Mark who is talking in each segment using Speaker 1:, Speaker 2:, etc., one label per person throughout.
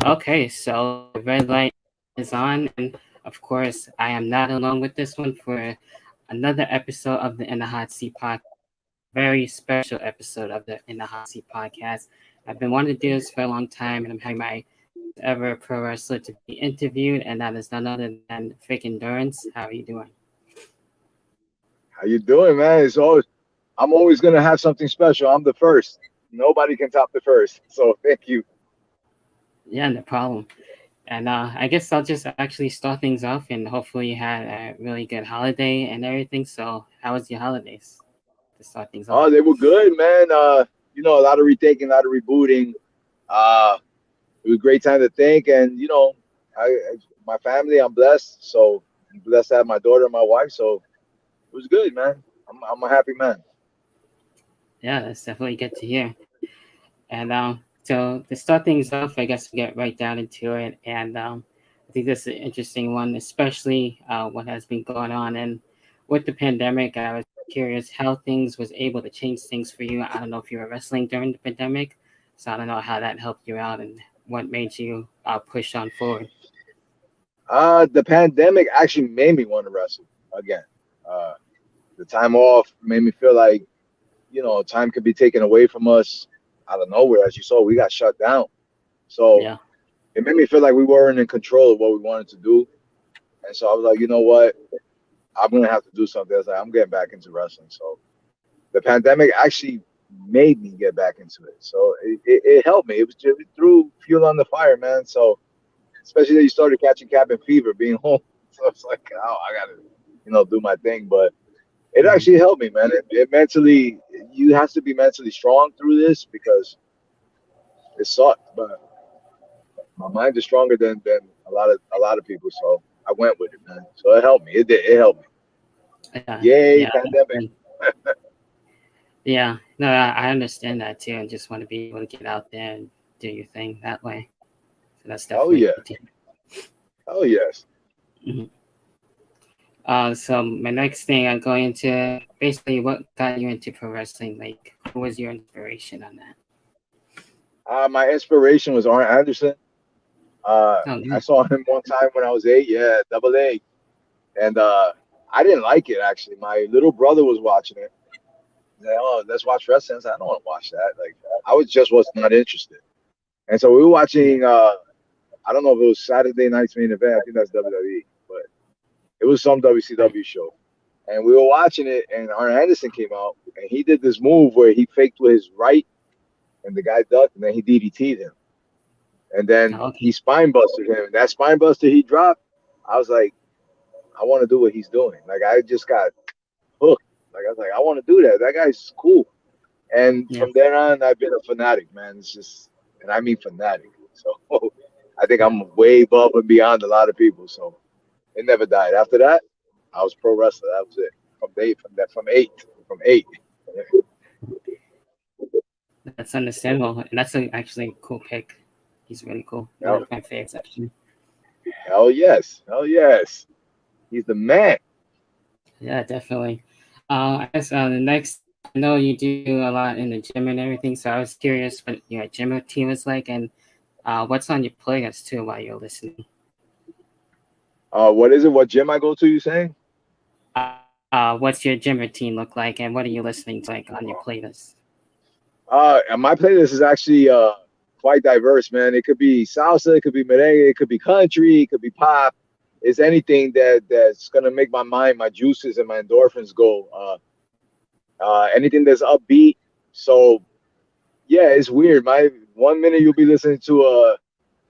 Speaker 1: Okay, so the red light is on, and of course, I am not alone with this one for another episode of the In the Hot Seat podcast. Very special episode of the In the Hot Seat podcast. I've been wanting to do this for a long time, and I'm having my first ever pro wrestler to be interviewed, and that is none other than Vic Endurance. How are you doing?
Speaker 2: How you doing, man? I'm always gonna have something special. I'm the first. Nobody can top the first. So thank you.
Speaker 1: Yeah, no problem. And I guess I'll just actually start things off, and hopefully you had a really good holiday and everything. So, how was your holidays to start things off?
Speaker 2: Oh, they were good, man. A lot of retaking, a lot of rebooting. Uh, it was a great time to think, and my family, I'm blessed. So I'm blessed to have my daughter and my wife. So it was good, man. I'm a happy man.
Speaker 1: Yeah, that's definitely good to hear. And so to start things off, I guess we get right down into it. And I think this is an interesting one, especially what has been going on. And with the pandemic, I was curious how things was able to change things for you. I don't know if you were wrestling during the pandemic, so I don't know how that helped you out and what made you push on forward.
Speaker 2: The pandemic actually made me want to wrestle again. Uh, the time off made me feel like time could be taken away from us out of nowhere. As you saw, we got shut down. So
Speaker 1: Yeah.
Speaker 2: it made me feel like we weren't in control of what we wanted to do. And so I was like, you know what? I'm gonna have to do something. I was like, I'm getting back into wrestling. So the pandemic actually made me get back into it. So it helped me. It threw fuel on the fire, man. So especially that you started catching cabin fever, being home. So it's like, oh, I gotta, do my thing. But it
Speaker 1: Hmm.
Speaker 2: actually helped me, man. It mentally, you have to be mentally strong through this because it sucked. But my mind is stronger than a lot of people. So I went with it, man. So it helped me. It did. It helped me.
Speaker 1: Yeah.
Speaker 2: Yay,
Speaker 1: Yeah.
Speaker 2: pandemic.
Speaker 1: And yeah. No, I understand that too, and just want to be able to get out there and do your thing that way. So that's
Speaker 2: Oh
Speaker 1: definitely
Speaker 2: yeah.
Speaker 1: good to
Speaker 2: Oh yes.
Speaker 1: hear. So my next thing I'm going into basically what got you into pro wrestling? Like, who was your inspiration on that?
Speaker 2: My inspiration was Arn Anderson.
Speaker 1: Oh,
Speaker 2: I
Speaker 1: good.
Speaker 2: saw him one time when I was 8. Yeah, double A, and I didn't like it actually. My little brother was watching it. He's like, "Oh, let's watch wrestling." I said, "I don't want to watch that." Like, was not interested. And so we were
Speaker 1: Yeah.
Speaker 2: watching. I don't know if it was Saturday Night's Main Event. I think that's WWE, but it was some
Speaker 1: Right.
Speaker 2: WCW show. And we were watching it, and Arn Anderson came out, and he did this move where he faked with his right, and the guy ducked, and then he DDT'd him, and then
Speaker 1: Oh,
Speaker 2: he
Speaker 1: okay.
Speaker 2: spine busted him. That spine buster he dropped, I was like, I want to do what he's doing. Like I just got hooked. Like I was like, I want to do that. That guy's cool. And
Speaker 1: Yeah.
Speaker 2: from then on, I've been a fanatic, man. It's just, and I mean fanatic. So I think
Speaker 1: Yeah.
Speaker 2: I'm way above and beyond a lot of people. So it never died. After that, I was pro wrestler. That was it. From eight.
Speaker 1: That's understandable, and that's actually a cool pick. He's really cool. One
Speaker 2: Hell,
Speaker 1: of my favorites, actually.
Speaker 2: hell yes, hell yes. He's the man.
Speaker 1: Yeah, definitely. I guess the next, I know you do a lot in the gym and everything, so I was curious what your gym routine was like, and what's on your playlist too while you're listening.
Speaker 2: What is it? What gym I go to? You saying?
Speaker 1: What's your gym routine look like, and what are you listening to like on your playlist?
Speaker 2: And my playlist is actually quite diverse, man. It could be salsa, it could be merengue, it could be country, it could be pop. It's anything that's gonna make my mind, my juices, and my endorphins go. Anything that's upbeat. So yeah, it's weird. My 1 minute you'll be listening to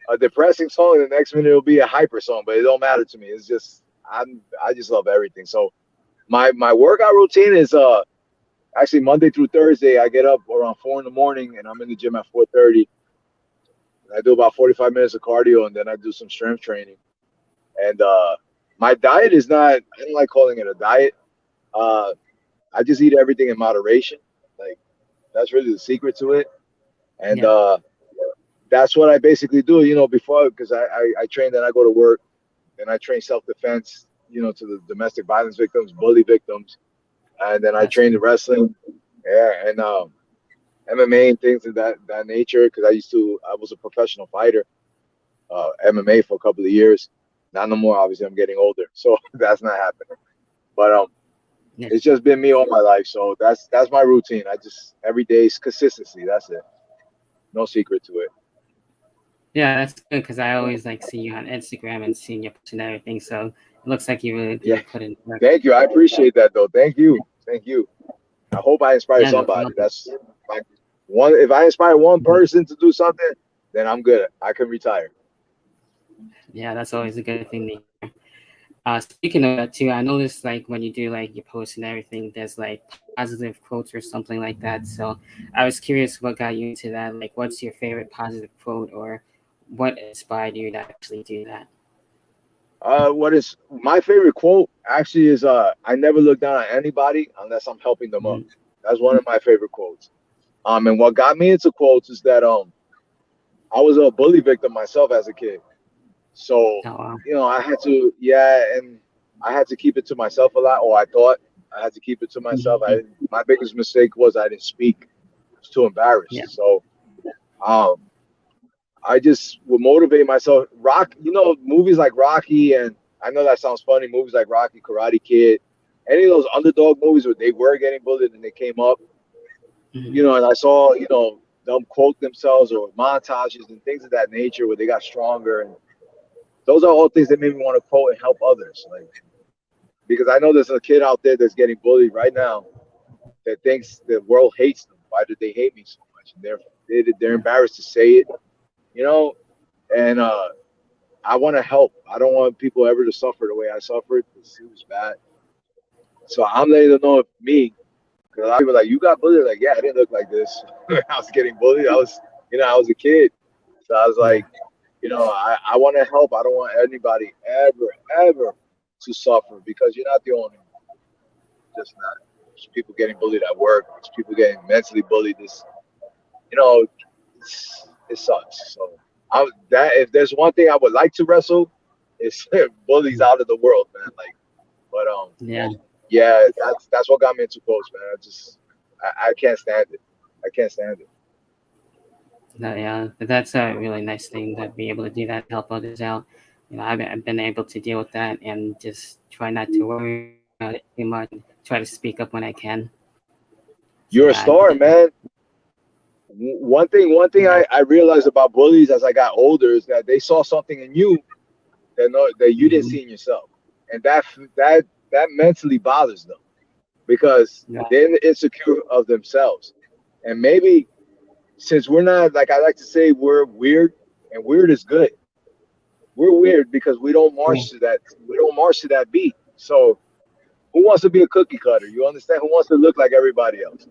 Speaker 2: a depressing song, and the next minute it'll be a hyper song. But it don't matter to me. It's just I just love everything. So my workout routine is actually Monday through Thursday. I get up around 4 in the morning, and I'm in the gym at 4:30. I do about 45 minutes of cardio, and then I do some strength training. And my diet is not. I don't like calling it a diet. Uh, I just eat everything in moderation. Like that's really the secret to it. And
Speaker 1: Yeah,
Speaker 2: that's what I basically do. Before because I train, then I go to work, then I train self defense. To the domestic violence victims, bully victims, and then I
Speaker 1: that's
Speaker 2: train the
Speaker 1: good.
Speaker 2: wrestling. Yeah, and MMA and things of that nature. Because I was a professional fighter, MMA for a couple of years. Not no more. Obviously, I'm getting older, so that's not happening. But
Speaker 1: Yeah,
Speaker 2: it's just been me all my life. So that's my routine. I just every day is consistency. That's it. No secret to it.
Speaker 1: yeah, that's good because I always like see you on Instagram and seeing your post and everything. So it looks like you really
Speaker 2: Yeah.
Speaker 1: do put in work.
Speaker 2: Thank you. I appreciate that though. Thank you. Thank you. I hope I inspire
Speaker 1: Yeah, no
Speaker 2: somebody.
Speaker 1: problem.
Speaker 2: That's like one. If I inspire one person to do something, then I'm good. I can retire.
Speaker 1: Yeah, that's always a good thing to hear. Speaking of that too, I noticed like when you do like your posts and everything, there's like positive quotes or something like that. So I was curious what got you into that. Like, what's your favorite positive quote, or what inspired you to actually do that?
Speaker 2: What is my favorite quote actually is I never look down on anybody unless I'm helping them up.
Speaker 1: Mhm.
Speaker 2: That's one of my favorite quotes. And what got me into quotes is that I was a bully victim myself as a kid. So,
Speaker 1: Oh, wow.
Speaker 2: I had to, yeah, and I had to keep it to myself a lot, or I thought I had to keep it to myself.
Speaker 1: Mhm.
Speaker 2: My biggest mistake was I didn't speak. I was too
Speaker 1: Yeah.
Speaker 2: embarrassed. So, um, I just would motivate myself. Movies like Rocky, and I know that sounds funny. Movies like Rocky, Karate Kid, any of those underdog movies where they were getting bullied and they came up,
Speaker 1: Mhm.
Speaker 2: and I saw, them quote themselves or montages and things of that nature where they got stronger. And those are all things that made me want to quote and help others. Like, because I know there's a kid out there that's getting bullied right now that thinks the world hates them. Why did they hate me so much? And they're
Speaker 1: Yeah.
Speaker 2: embarrassed to say it, you know. And I want to help. I don't want people ever to suffer the way I suffered. It was bad. So I'm letting them know of me. Because a lot of people are like, you got bullied. Like, yeah, I didn't look like this. I was getting bullied. I was a kid. So I was
Speaker 1: Yeah.
Speaker 2: like, I want to help. I don't want anybody ever to suffer because you're not the only one. Just not. There's people getting bullied at work. There's people getting mentally bullied. You know, it sucks. So that if there's one thing I would like to wrestle, it's bullies out of the world, man. Like, but
Speaker 1: Yeah.
Speaker 2: yeah, that's what got me into quotes, man. I can't stand it. I can't stand it.
Speaker 1: No, yeah, that's a really nice thing to be able to do that, help others out. I've been able to deal with that and just try not to worry about it too much and try to speak up when I can. So
Speaker 2: You're a
Speaker 1: yeah,
Speaker 2: star, man. One thing
Speaker 1: yeah,
Speaker 2: I realized about bullies as I got older is that they saw something in you that you didn't
Speaker 1: hmm,
Speaker 2: see in yourself, and that mentally bothers them because
Speaker 1: yeah,
Speaker 2: they're insecure of themselves, and maybe since we're not, like I like to say, we're weird, and weird is good. We're weird because we don't
Speaker 1: yeah,
Speaker 2: march to that. We don't march to that beat. So who wants to be a cookie cutter? You understand? Who wants to look like everybody else?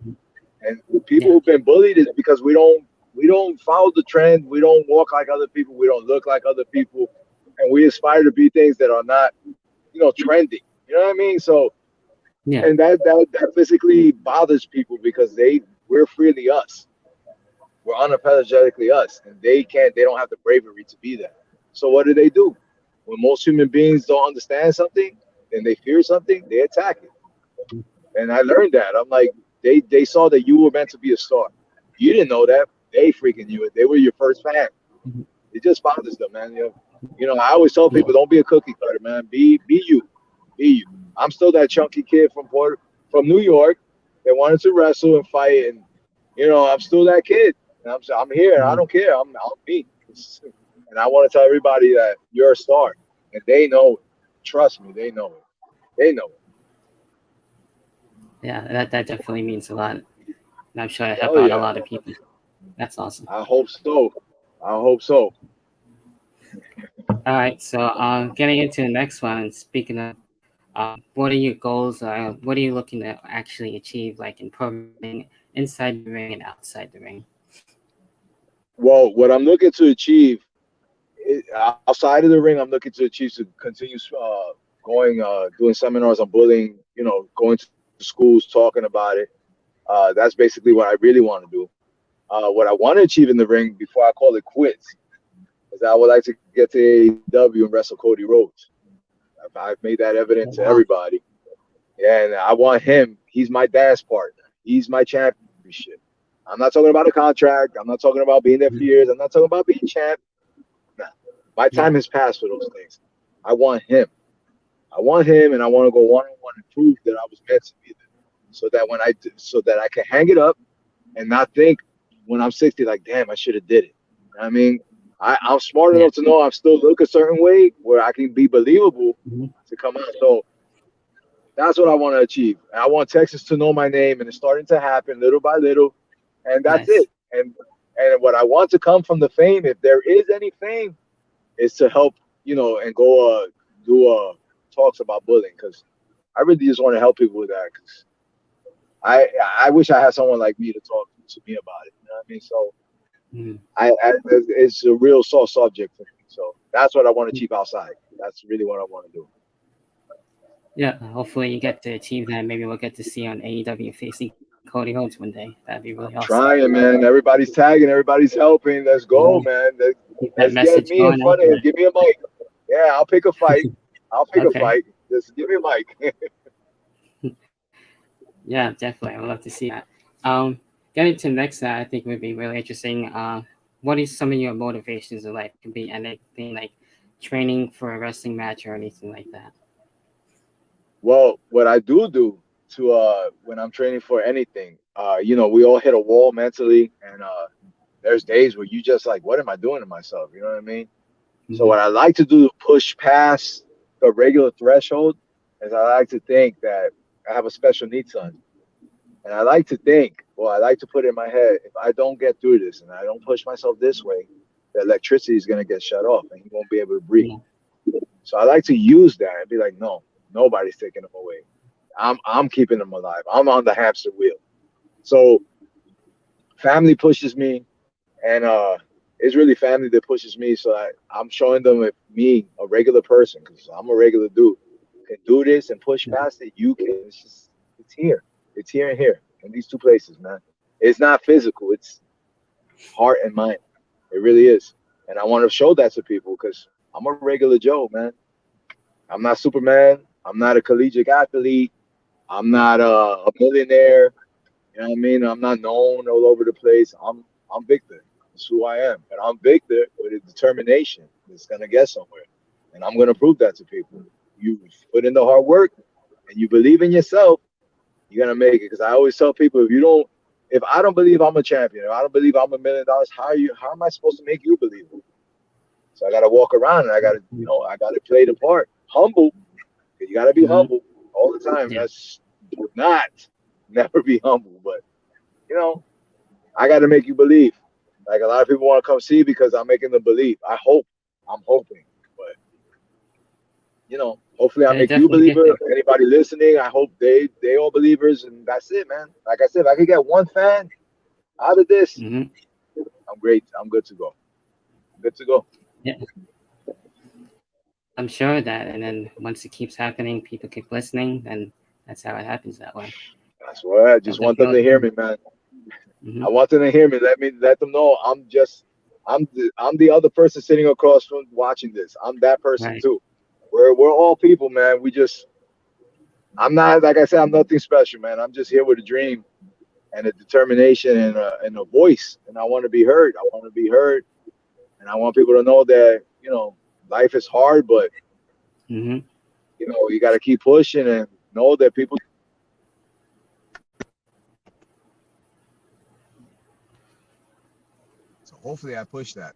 Speaker 2: And people
Speaker 1: yeah,
Speaker 2: who've been bullied is because we don't follow the trend. We don't walk like other people. We don't look like other people, and we aspire to be things that are not, trending. You know what I mean? So,
Speaker 1: yeah,
Speaker 2: and that physically bothers people because we're freely us. We're unapologetically us, and they don't have the bravery to be that. So what do? When most human beings don't understand something and they fear something, they attack it. And I learned that. I'm like, they saw that you were meant to be a star. You didn't know that. They freaking knew it. They were your first fan.
Speaker 1: mhm,
Speaker 2: It just bothers them, man. I always tell
Speaker 1: yeah,
Speaker 2: people, don't be a cookie cutter, man. Be you. Be you. I'm still that chunky kid from New York that wanted to wrestle and fight, and I'm still that kid. And I'm here, and I
Speaker 1: mhm.
Speaker 2: don't care. I'm me. And I want to tell everybody that you're a star, and they know it. Trust me, they know it. They know it.
Speaker 1: Yeah. That definitely means a lot, and I'm sure I help
Speaker 2: Hell
Speaker 1: out a
Speaker 2: yeah.
Speaker 1: lot of people. That's awesome.
Speaker 2: I hope so. I hope so.
Speaker 1: All right, so getting into the next one. And speaking of, what are your goals? What are you looking to actually achieve, like in programming inside the ring and outside the ring?
Speaker 2: Well, what I'm looking to achieve outside of the ring, I'm looking to achieve to continue going, doing seminars on bullying. Going to schools, talking about it. That's basically what I really want to do. What I want to achieve in the ring before I call it quits is I would like to get to AEW and wrestle Cody Rhodes. I've made that evident to
Speaker 1: Wow.
Speaker 2: everybody, and I want him. He's my dance partner. He's my championship. I'm not talking about a contract. I'm not talking about being there for years. I'm not talking about being champ. Nah. My
Speaker 1: Yeah.
Speaker 2: time has passed for those things. I want him. I want him, and I want to go one on one and prove that I was meant to be there, so that so that I can hang it up and not think when I'm 60, like, damn, I should have did it. I mean, I'm smart
Speaker 1: Yeah.
Speaker 2: enough to know I'm still look a certain way where I can be believable
Speaker 1: Hmm.
Speaker 2: to come out. So that's what I want to achieve. And I want Texas to know my name, and it's starting to happen little by little, and that's
Speaker 1: Nice.
Speaker 2: it. And what I want to come from the fame, if there is any fame, is to help, and go do talks about bullying, because I really just want to help people with that. Because I I wish I had someone like me to talk to me about it. You know what I mean? So
Speaker 1: Mm.
Speaker 2: it's a real soft subject for me. So that's what I want to achieve outside. That's really what I want to do.
Speaker 1: Yeah. Hopefully you get to achieve that. Maybe we'll get to see you on AEW facing Cody Rhodes one day. That'd be really
Speaker 2: I'm
Speaker 1: awesome.
Speaker 2: trying, man. Everybody's tagging, everybody's helping. Let's
Speaker 1: Yeah.
Speaker 2: go, man.
Speaker 1: Keep that
Speaker 2: Let's get
Speaker 1: message
Speaker 2: me in
Speaker 1: going out
Speaker 2: front of him. Give me a mic. Yeah, I'll pick a fight. I'll pick
Speaker 1: there.
Speaker 2: a
Speaker 1: Okay.
Speaker 2: fight. Just give me a mic.
Speaker 1: Yeah, definitely. I would love to see that. Um, Getting to the next side, I think would be really interesting. What is some of your motivations in life? It could be anything like training for a wrestling match or anything like that.
Speaker 2: Well, what I do to when I'm training for anything, we all hit a wall mentally, and there's days where you just like, what am I doing to myself? You know what I mean? So
Speaker 1: Hmm.
Speaker 2: what I like to do to push past the regular threshold is I like to think that I have a special needs son. And I like to think, well, I like to put in my head, if I don't get through this and I don't push myself this way, the electricity is going to get shut off and he won't be able to breathe.
Speaker 1: Yeah.
Speaker 2: So I like to use that and be like, no, nobody's taking him away. I'm keeping him alive. I'm on the hamster wheel. So family pushes me, and it's really family that pushes me. So I'm showing them, if me, a regular person, because I'm a regular dude, can do this and push past it, you can. It's here. It's here and here in these two places, man. It's not physical. It's heart and mind. It really is. And I want to show that to people because I'm a regular Joe, man. I'm not Superman. I'm not a collegiate athlete. I'm
Speaker 1: Yeah.
Speaker 2: not a millionaire. You know what I mean? I'm not known all over the place. I'm Victor. That's who I am. And I'm Victor with a determination that's gonna get somewhere. And I'm gonna prove that to people. You put in the hard work and you believe in yourself, you're gonna make it. Because I always tell people, if I don't believe I'm a champion, if I don't believe I'm $1 million, how am I supposed to make you believe it? So I gotta walk around and I gotta play the part. Humble. You gotta be
Speaker 1: Hmm.
Speaker 2: humble all the time.
Speaker 1: Yeah.
Speaker 2: That's do not never be humble, but you know, I got to make you believe. Like a lot of people want to come see because I'm making them believe. I'm hoping, but hopefully I
Speaker 1: Yeah,
Speaker 2: make you a
Speaker 1: definitely get
Speaker 2: believer.
Speaker 1: there.
Speaker 2: Anybody listening, I hope they all believers, and that's it, man. Like I said, if I could get one fan out of this,
Speaker 1: Hmm.
Speaker 2: I'm great. I'm good to go. Good to go.
Speaker 1: Yeah, I'm sure of that. And then once it keeps happening, people keep listening, then that's how it happens that way.
Speaker 2: That's what I
Speaker 1: So
Speaker 2: just want them
Speaker 1: definitely.
Speaker 2: to hear me, man.
Speaker 1: Hmm.
Speaker 2: I want them to hear me. Let them know I'm the other person sitting across from watching this. I'm that person
Speaker 1: Right.
Speaker 2: too. We're all people, man. I'm not, like I said, I'm nothing special, man. I'm just here with a dream and a determination and a voice, and I want to be heard. I want to be heard, and I want people to know that life is hard, but
Speaker 1: Hmm.
Speaker 2: you got to keep pushing and know that people. So hopefully, I push that.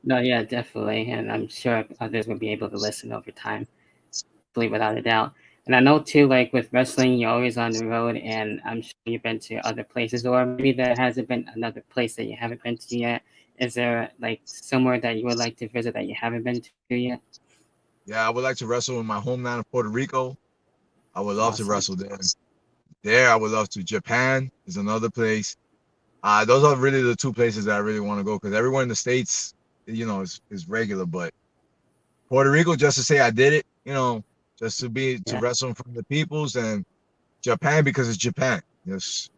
Speaker 1: No, yeah, definitely. And I'm sure others will be able to listen over time, definitely without a doubt. And I know too, like with wrestling, you're always on the road, and I'm sure you've been to other places, or maybe there hasn't been another place that you haven't been to yet. Is there like somewhere that you would like to visit that you haven't been to yet?
Speaker 2: Yeah, I would like to wrestle in my homeland of Puerto Rico. I would love to
Speaker 1: Awesome.
Speaker 2: wrestle there. There, I would love to. Japan is another place. Those are really the two places that I really want to go because everywhere in the states, is regular. But Puerto Rico, just to say I did it, just to
Speaker 1: Yeah.
Speaker 2: wrestle in front of the peoples, and Japan because it's Japan. Yes,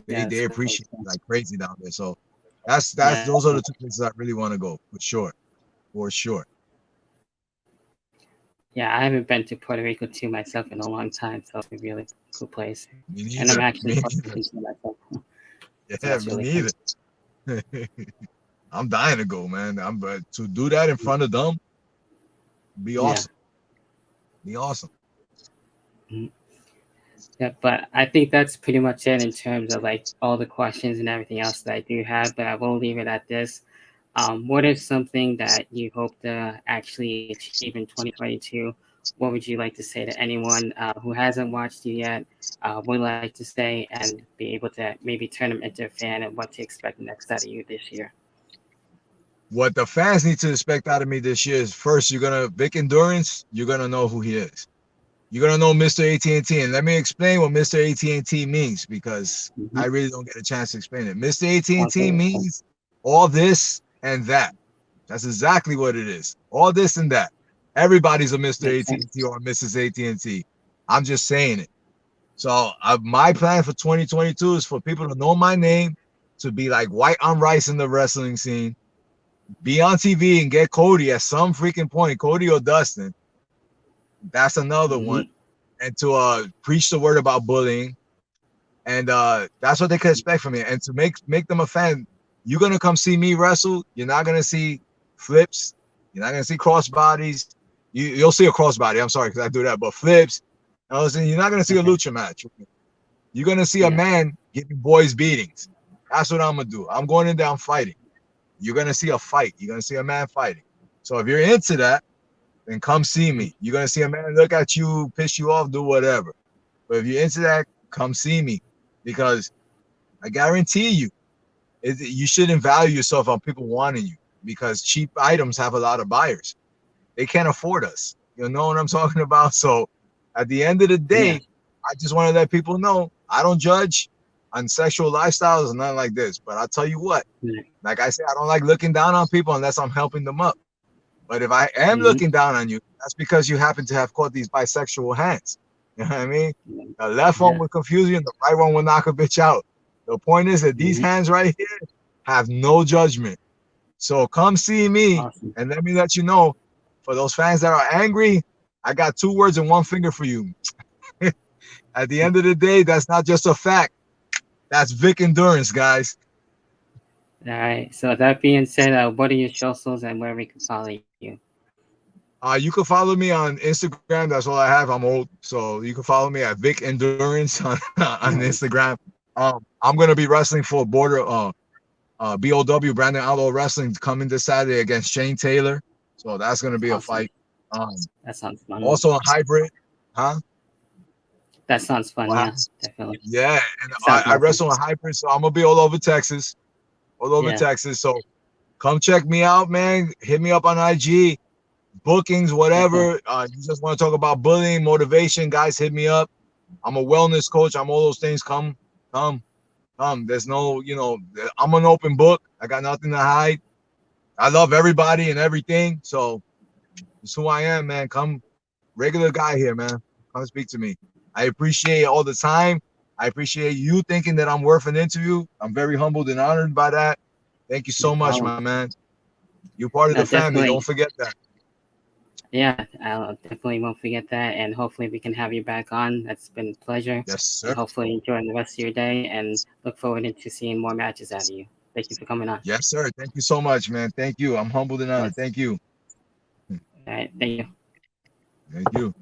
Speaker 1: Yeah,
Speaker 2: they
Speaker 1: that's cool.
Speaker 2: appreciate it like crazy down there. So that's
Speaker 1: Yeah.
Speaker 2: those are the two places I really want to go for sure, for sure.
Speaker 1: Yeah, I haven't been to Puerto Rico too myself in a long time, so it's a really cool place.
Speaker 2: Me
Speaker 1: And I'm
Speaker 2: neither.
Speaker 1: actually
Speaker 2: Me
Speaker 1: Puerto
Speaker 2: neither.
Speaker 1: Rican too myself, so
Speaker 2: Yeah,
Speaker 1: that's
Speaker 2: me
Speaker 1: really fun.
Speaker 2: neither. I'm dying to go, man. I'm but to do that in front of them, be
Speaker 1: Yeah.
Speaker 2: awesome. Be awesome.
Speaker 1: Mhm. Yeah, but I think that's pretty much it in terms of like all the questions and everything else that I do have. But I will leave it at this. What is something that you hope to actually achieve in 2022? What would you like to say to anyone who hasn't watched you yet, would like to stay and be able to maybe turn them into a fan and what to expect next out of you this year?
Speaker 2: What the fans need to expect out of me this year is first, you're gonna Vic Endurance, you're gonna know who he is. You're gonna know Mr. AT&T, and let me explain what Mr. AT&T means because
Speaker 1: Hmm.
Speaker 2: I really don't get a chance to explain it. Mr. AT&T
Speaker 1: Okay.
Speaker 2: means all this and that. That's exactly what it is. All this and that. Everybody's a Mr.
Speaker 1: Makes
Speaker 2: AT&T
Speaker 1: sense.
Speaker 2: or a Mrs. AT&T. I'm just saying it. So my plan for 2022 is for people to know my name, to be like white on rice in the wrestling scene, be on TV and get Cody at some freaking point, Cody or Dustin. That's another
Speaker 1: Hmm.
Speaker 2: one. And to preach the word about bullying. And that's what they could expect from me. And to make them a fan, you're gonna come see me wrestle. You're not gonna see flips. You're not gonna see crossbodies. You'll see a crossbody. I'm sorry because I do that, but flips. You're not gonna see a
Speaker 1: Okay.
Speaker 2: lucha match. You're gonna see a
Speaker 1: Yeah.
Speaker 2: man giving boys beatings. That's what I'm gonna do. I'm going in there. I'm fighting. You're gonna see a fight. You're gonna see a man fighting. So if you're into that, then come see
Speaker 1: Mhm.
Speaker 2: me. You're gonna see a man look at you, piss you off, do whatever. But if you're into that, come see me because I guarantee you, you shouldn't value yourself on people wanting you because cheap items have a lot of buyers. They can't afford us. You know what I'm talking about? So at the end of the
Speaker 1: Yeah.
Speaker 2: day, I just want to let people know I don't judge on sexual lifestyles and nothing like this. But I'll tell you what,
Speaker 1: Right.
Speaker 2: like I said, I don't like looking down on people unless I'm helping them up. But if I am
Speaker 1: Hmm.
Speaker 2: looking down on you, that's because you happen to have caught these bisexual hands. You know what I mean? The left one
Speaker 1: Yeah.
Speaker 2: will confuse you and the right one will knock a bitch out. The point is that these
Speaker 1: Hmm.
Speaker 2: hands right here have no judgment. So come see me
Speaker 1: Awesome.
Speaker 2: and let me let you know. For those fans that are angry, I got two words and one finger for you. At the end of the day, that's not just a fact. That's Vic Endurance, guys.
Speaker 1: All right. So that being said, what are your socials and where we can follow you?
Speaker 2: You can follow me on Instagram. That's all I have. I'm old, so you can follow me at Vic Endurance on on Instagram. I'm gonna be wrestling for BOW Brandon Outlaw Wrestling coming this Saturday against Shane Taylor. So that's gonna be a
Speaker 1: Awesome.
Speaker 2: fight. Um,
Speaker 1: That sounds fun.
Speaker 2: Also a hybrid, huh?
Speaker 1: That sounds fun.
Speaker 2: Wow.
Speaker 1: Yeah, definitely.
Speaker 2: Yeah, and
Speaker 1: Sounds
Speaker 2: I
Speaker 1: awesome.
Speaker 2: wrestle a hybrid, so I'm gonna be all over Texas, all over
Speaker 1: Yeah.
Speaker 2: Texas. So come check me out, man. Hit me up on IG, bookings,
Speaker 1: Definitely.
Speaker 2: whatever. You just want to talk about bullying, motivation, guys, hit me up. I'm a wellness coach. I'm all those things. Come, come. There's no, I'm an open book. I got nothing to hide. I love everybody and everything. So it's who I am, man. Come, regular guy here, man. Come speak to me. I appreciate all the time. I appreciate you thinking that I'm worth an interview. I'm very humbled and honored by that. Thank you
Speaker 1: No
Speaker 2: so much,
Speaker 1: problem.
Speaker 2: my man. You're part of
Speaker 1: No,
Speaker 2: the family. Don't
Speaker 1: definitely.
Speaker 2: forget that.
Speaker 1: Yeah, I definitely won't forget that. And hopefully we can have you back on. That's been a pleasure.
Speaker 2: Yes,
Speaker 1: And
Speaker 2: sir.
Speaker 1: hopefully enjoy the rest of your day and look forward to seeing more matches out of you. Thank you for coming on.
Speaker 2: Yes, sir. Thank you so much, man. Thank you. I'm humbled and
Speaker 1: Of
Speaker 2: honored.
Speaker 1: course.
Speaker 2: Thank you.
Speaker 1: All right. Thank you.
Speaker 2: Thank you.